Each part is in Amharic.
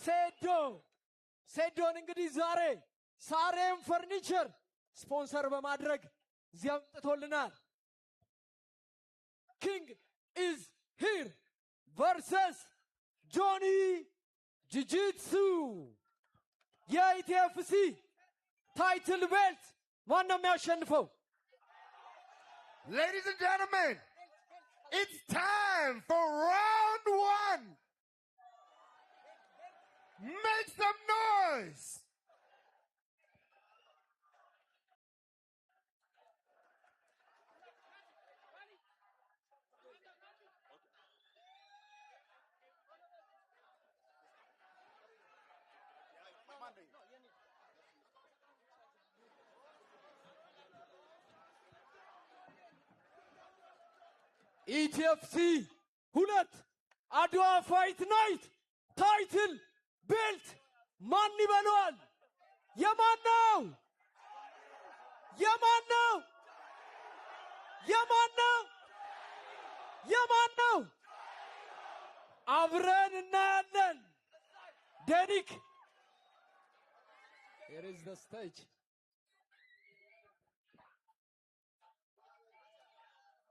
ሴዶን እንግዲህ ዛሬ ሳሬም ፈርኒቸር ስፖንሰር በማድረግ እዚያም ጥቶልናል። ኪንግ is here versus ጆኒ ጂጂትሱ የኢቲኤፍሲ ታይትል ቤልት ማን ነው የሚያሸንፈው? Ladies and gentlemen, it's time for round 1. Make some noise. ኢቲኤፍሲ 2 አድዋ ፋይት ናይት ታይትል ቤልት ማን ይበለዋል? የማን ነው? የማን ነው? የማን ነው? የማን ነው? አብረን እናያለን። ዴኒክ here is the stage.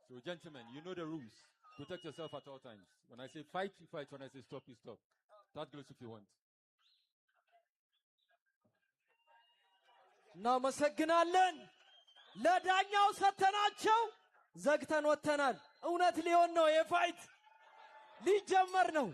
So gentlemen, you know the rules. Protect yourself at all times. When I say fight, you fight. When I say stop, you stop. Start close if you want. እናመሰግናለን። ለዳኛው ሰተናቸው ዘግተን ወተናል። እውነት ሊሆን ነው። የፋይት ሊጀመር ነው።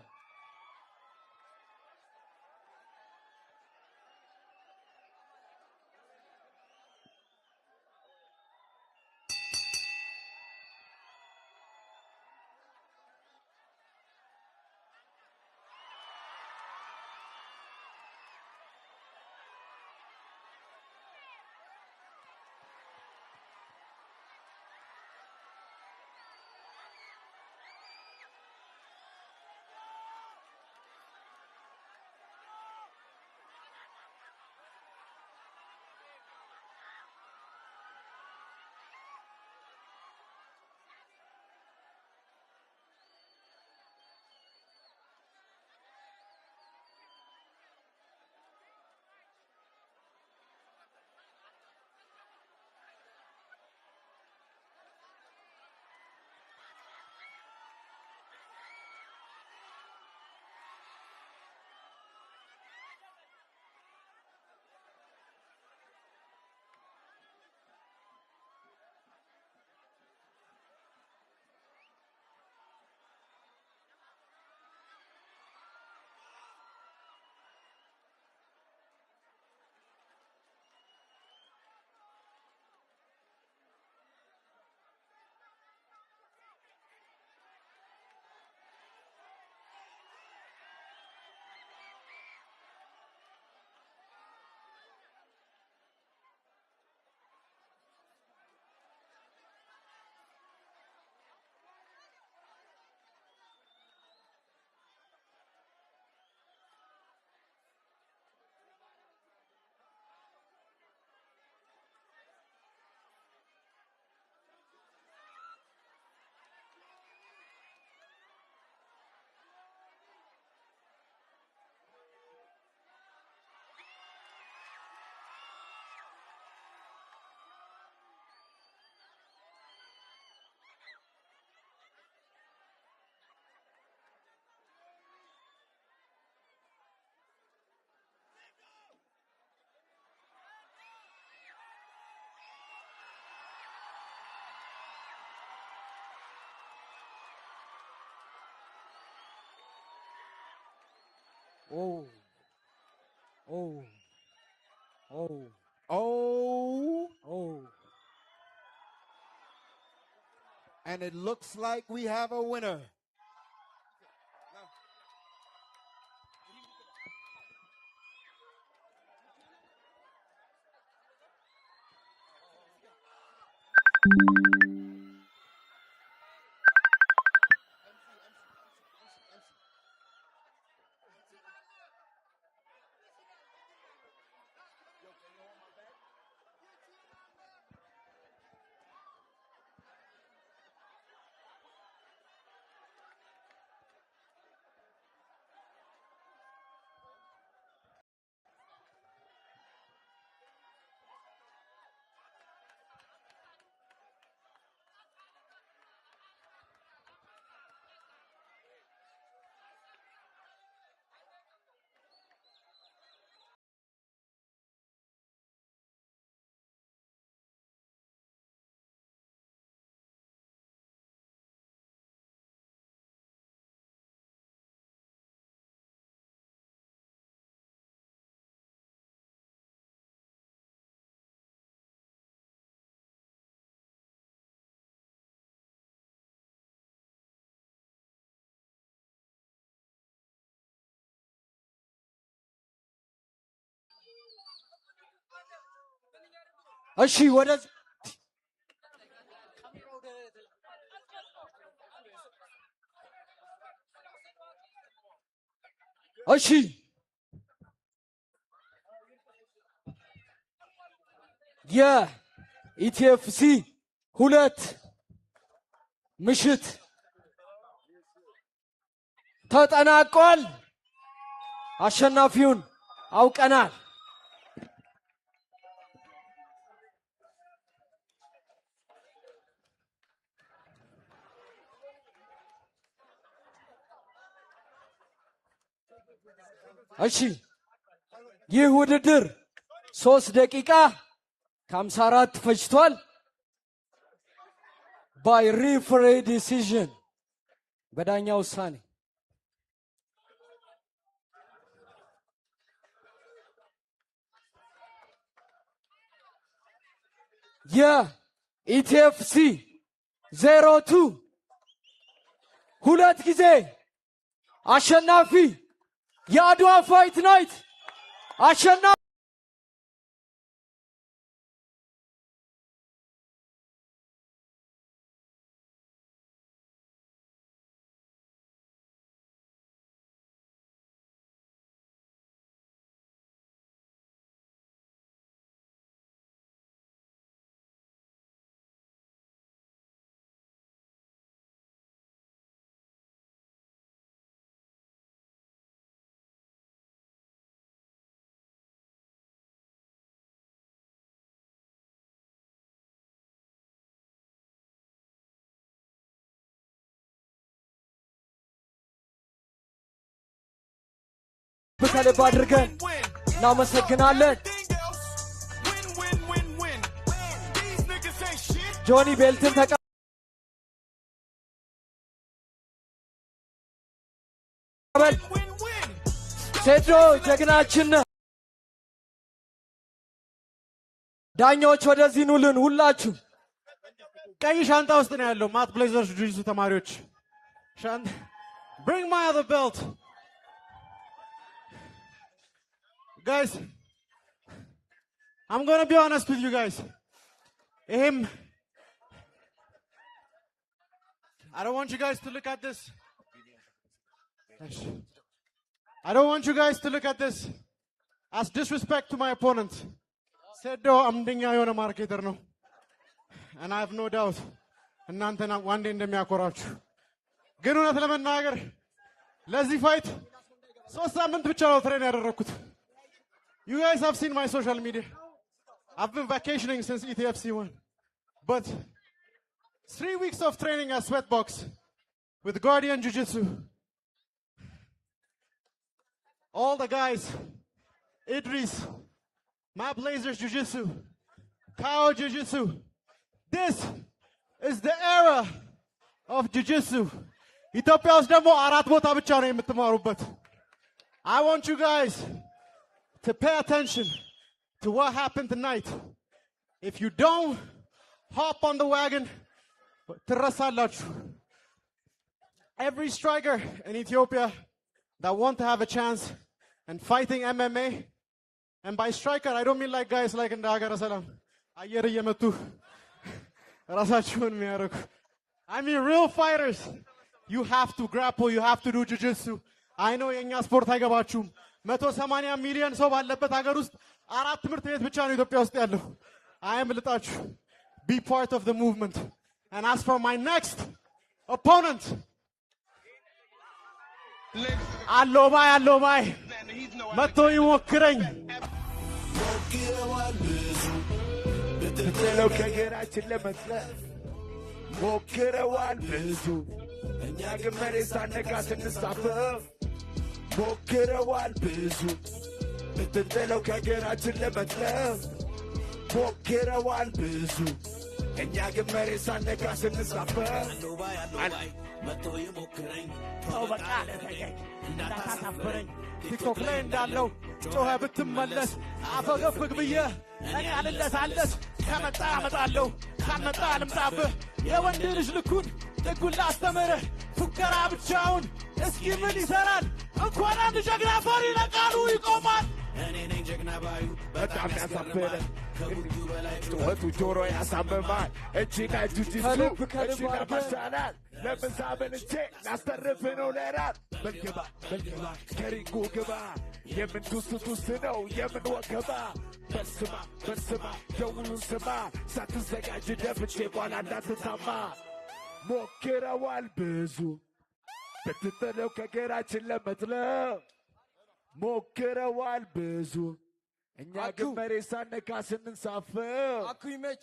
Oh. Oh. Oh. Oh. Oh. And it looks like we have a winner. እሺ ወደ እሺ የኢቲኤፍሲ 2 ምሽት ተጠናቋል። አሸናፊውን አውቀናል። እሺ ይህ ውድድር 3 ደቂቃ ከ54 ፈጅቷል። ባይ ሪፍሬ ዲሲዥን በዳኛ ውሳኔ የኢቲኤፍሲ 02 2 ጊዜ አሸናፊ የአድዋ ፋይት ናይት አሸናፊ በተለብ አድርገን እናመሰግናለን። ጆኒ ቤልትን ተቀበል። ሴድሮ ጀግናችን። ዳኞች ወደዚህ ኑልን ሁላችሁ። ቀይ ሻንጣ ውስጥ ነው ያለው። ማት ብሌዘርስ ጁጂትሱ ተማሪዎች bring my other belt. Guys, I'm going to be honest with you guys. I don't want you guys to look at this. I don't want you guys to look at this as disrespect to my opponent. Sedo amdinga yona marketer no. And I have no doubt. እናንተና ዋንዴ እንደሚያኮራችሁ ግን እውነት ለመናገር ለዚህ ፋይት 3 ሳምንት ብቻ ነው ትሬን ያደረኩት። You guys have seen my social media. I've been vacationing since ETFC 1. But 3 weeks of training at Sweatbox with Guardian Jiu-Jitsu. All the guys, Idris, Matt Blazers Jiu-Jitsu, Kao Jiu-Jitsu. This is the era of Jiu-Jitsu. ኢትዮጵያ ውስጥ ደግሞ 4 ቦታ ብቻ ነው የምትማሩበት. I want you guys to pay attention to what happened tonight. If you don't hop on the wagon, ትረሳላችሁ. Every striker in Ethiopia that want to have a chance in fighting MMA, and by striker I don't mean like guys like in ሀገረ ሰላም አየር እየመቱ ራሳቸውን የሚያደርጉ. I mean real fighters. You have to grapple, you have to do jiu-jitsu. I know የኛ ስፖርት አይገባችሁም. 180 ሚሊዮን ሰው ባለበት ሀገር ውስጥ 4 ትምህርት ቤት ብቻ ነው ኢትዮጵያ ውስጥ ያለው. I am ልጣችሁ. Be part of the movement. And as for my next opponent, አሎባይ መጥቶ ይሞክረኝ. ብትጥለው ከገራችን ለመስለፍ ሞክረዋል ብዙ እኛ ግን መሬት ሳነካ ስንሳፈፍ ሞክረዋል ብዙ ብትጥለው ከገራችን ለመጥለፍ ሞክረዋል ብዙ እኛ ግን መሬት ሳነካ ስንሳፈፍ መጥቶ ይሞክረኝ ተው በቃ ለተገኝ እንዳታሳፍረኝ ቲክቶክ ላይ እንዳለው ጮኸ ብትመለስ አፈገፍግ ብዬ እኔ አልለሳለስ ከመጣ አመጣለሁ ካልመጣ አልምጣብህ የወንድ ልጅ ልኩን ጥጉን ላስተምርህ ፉከራ ብቻውን እስኪ ምን ይሰራል እንኳን አንድ ጀግና ፈሪ ለቃሉ ይቆማል እኔ ነኝ ጀግና ባዩ በጣም ያሳፍረ ጩኸቱ ጆሮ ያሳምማል እጅና ጁጂሱ ከልብ ከልብ እጅና አድርገን ማሻናል ለምሳ በልቼ ላስተርፍ ነው ለራት በልግባ ከሪንጉ ግባ የምን ቱስ ነው የምን ወከባ በልስማ ደውሉን ስማ ሳትዘጋጅ ደፍቼ በኋላ እንዳትታማ ሞክረዋል ብዙ ብትጥለው ከገራችን ለመጥለው ሞክረዋል ብዙ እኛ ግን መሬት ሳነካ ስንንሳፈፍ አኩ ኢሜጅ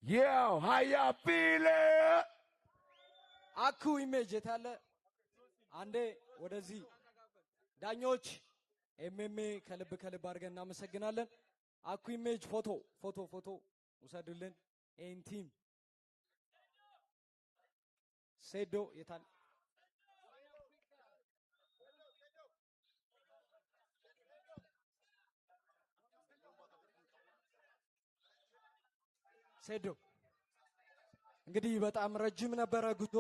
ያው ሀያ ፊለ አኩ ኢሜጅ የታለ? አንዴ ወደዚህ ዳኞች ኤምኤምኤ ከልብ ከልብ አድርገን እናመሰግናለን። አኩ ኢሜጅ ፎቶ ውሰዱልን። ኤን ቲም ሴዶ የታለ? ሴዶ እንግዲህ በጣም ረጅም ነበረ ጉዞ።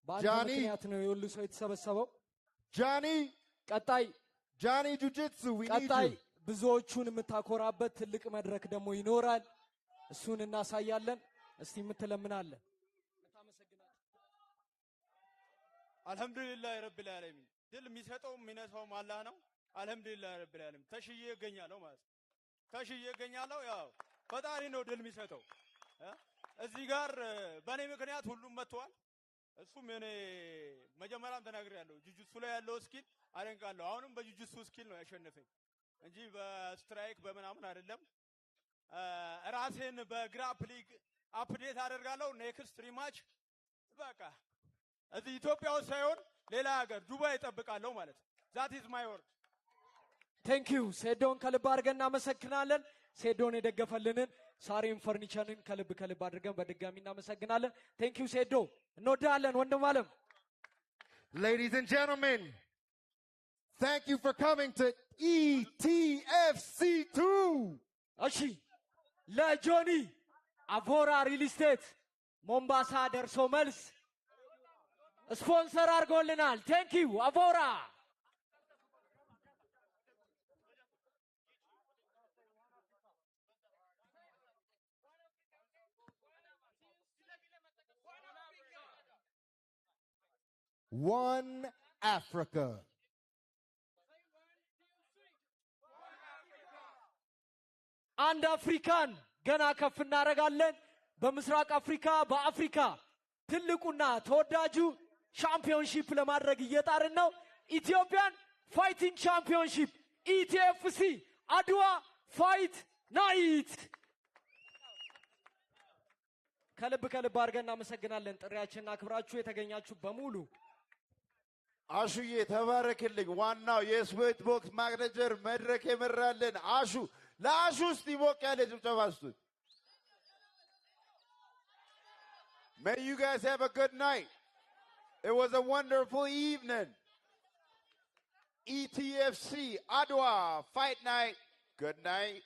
በአንተ ምክንያት ነው የሁሉ ሰው የተሰበሰበው። ጃኒ ጁጂትሱ ቀጣይ ብዙዎቹን የምታኮራበት ትልቅ መድረክ ደግሞ ይኖራል። እሱን እናሳያለን። እስቲ የምትለምናለ? አልহামዱሊላህ ረብል ዓለሚን ድል የሚሰጠው የሚነሳውም አላህ ነው። አልহামዱሊላህ ረብል ዓለሚን ተሽዬ እገኛለሁ ማለት ተሽዬ እገኛለሁ። ያው ፈጣሪ ነው ድል የሚሰጠው። እዚህ ጋር በእኔ ምክንያት ሁሉም መጥቷል። እሱም የኔ መጀመሪያም ተናግሬያለሁ። ጁጁትሱ ላይ ያለው ስኪል አደንቃለሁ። አሁንም በጁጁትሱ ስኪል ነው ያሸነፈኝ እንጂ በስትራይክ በምናምን አይደለም። ራሴን በግራፕሊንግ አፕዴት አደርጋለሁ። ኔክስት ሪማች በቃ እዚህ ኢትዮጵያ ውስጥ ሳይሆን ሌላ ሀገር ዱባይ እጠብቃለሁ ማለት ዛት ኢዝ ማይ ወርድ። ቴንክ ዩ ሴዶን ከልብ አድርገን እናመሰግናለን። ሴዶን የደገፈልንን ሳሪም ፈርኒቸርን ከልብ ከልብ አድርገን በድጋሚ እናመሰግናለን። ቴንክ ዩ ሴዶ፣ እንወዳለን ወንድም አለም። Ladies and gentlemen, thank you for coming to ETFC2. እሺ ለጆኒ አቮራ ሪል ስቴት ሞምባሳ ደርሶ መልስ ስፖንሰር አድርጎልናል። ቴንክ ዩ አቮራ። One Africa. አንድ አፍሪካን ገና ከፍ እናደርጋለን። በምስራቅ አፍሪካ በአፍሪካ ትልቁና ተወዳጁ ሻምፒዮንሺፕ ለማድረግ እየጣርን ነው። ኢትዮጵያን ፋይቲንግ ቻምፒዮንሺፕ ኢቲኤፍሲ አድዋ ፋይት ናይት። ከልብ ከልብ አድርገን እናመሰግናለን። ጥሪያችንን አክብራችሁ የተገኛችሁ በሙሉ አሹዬ ተባረክልኝ። ዋናው የስዌት ቦክስ ማግነጀር መድረክ የመራልን አሹ። ለአሹ እስቲ ሞቅ ያለ ጭብጨባ ስጡት። May you guys have a good night. It was a wonderful evening. ETFC Adwa Fight Night. Good night.